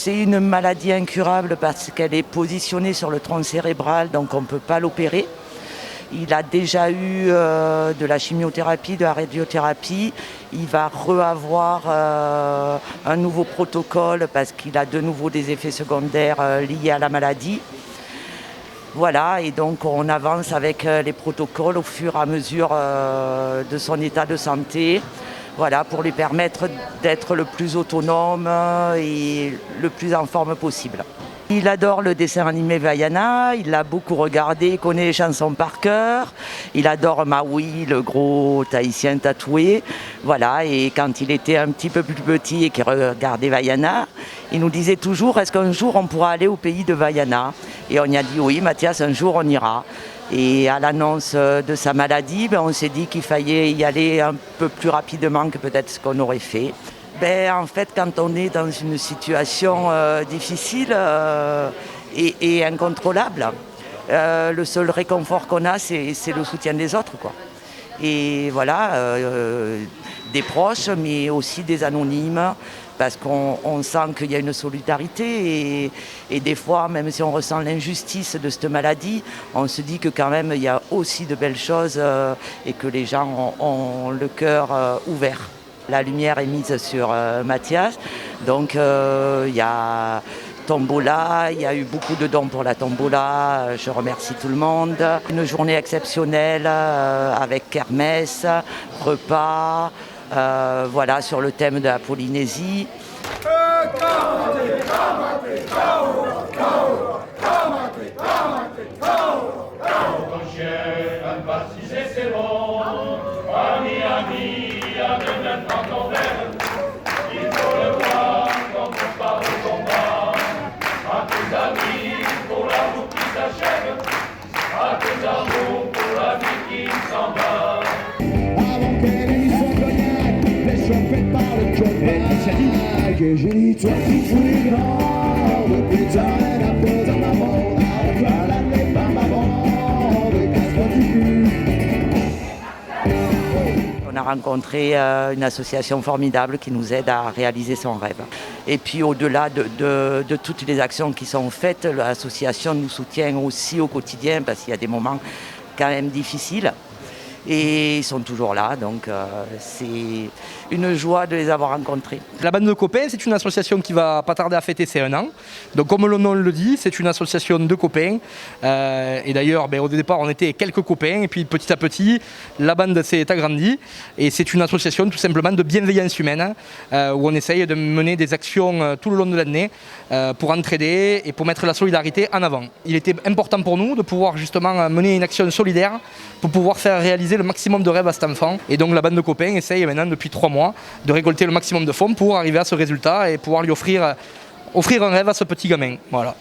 C'est une maladie incurable parce qu'elle est positionnée sur le tronc cérébral, donc on ne peut pas l'opérer. Il a déjà eu de la chimiothérapie, de la radiothérapie. Il va re-avoir un nouveau protocole parce qu'il a de nouveau des effets secondaires liés à la maladie. Voilà, et donc on avance avec les protocoles au fur et à mesure de son état de santé. Voilà, pour lui permettre d'être le plus autonome et le plus en forme possible. Il adore le dessin animé Vaiana, il l'a beaucoup regardé, il connaît les chansons par cœur. Il adore Maui, le gros tahitien tatoué. Voilà, et quand il était un petit peu plus petit et qu'il regardait Vaiana, il nous disait toujours: est-ce qu'un jour on pourra aller au pays de Vaiana? Et on y a dit oui, Mathias, un jour on ira. Et à l'annonce de sa maladie, on s'est dit qu'il fallait y aller un peu plus rapidement que peut-être ce qu'on aurait fait. En fait, quand on est dans une situation difficile et incontrôlable, le seul réconfort qu'on a, c'est le soutien des autres, quoi. Et voilà, des proches, mais aussi des anonymes, parce qu'on sent qu'il y a une solidarité et des fois, même si on ressent l'injustice de cette maladie, on se dit que quand même il y a aussi de belles choses et que les gens ont le cœur ouvert. La lumière est mise sur Mathias, donc il y a tombola, il y a eu beaucoup de dons pour la tombola, je remercie tout le monde. Une journée exceptionnelle avec kermesse, repas, voilà, sur le thème de la Polynésie. J'ai dit toi qui fouilles grand depuis ta haine à pose à ma bande, à l'année par ma bande, casse-toi du cul. On a rencontré une association formidable qui nous aide à réaliser son rêve. Et puis au-delà de toutes les actions qui sont faites, l'association nous soutient aussi au quotidien parce qu'il y a des moments quand même difficiles. Et ils sont toujours là, donc c'est une joie de les avoir rencontrés. La bande de copains, c'est une association qui va pas tarder à fêter ses 1 an. Donc comme le nom le dit, c'est une association de copains. Et d'ailleurs, au départ, on était quelques copains, et puis petit à petit, la bande s'est agrandie. Et c'est une association tout simplement de bienveillance humaine, où on essaye de mener des actions tout le long de l'année pour entraider et pour mettre la solidarité en avant. Il était important pour nous de pouvoir justement mener une action solidaire pour pouvoir faire réaliser le maximum de rêves à cet enfant. Et donc la bande de copains essaye maintenant depuis 3 mois de récolter le maximum de fonds pour arriver à ce résultat et pouvoir lui offrir un rêve à ce petit gamin. Voilà.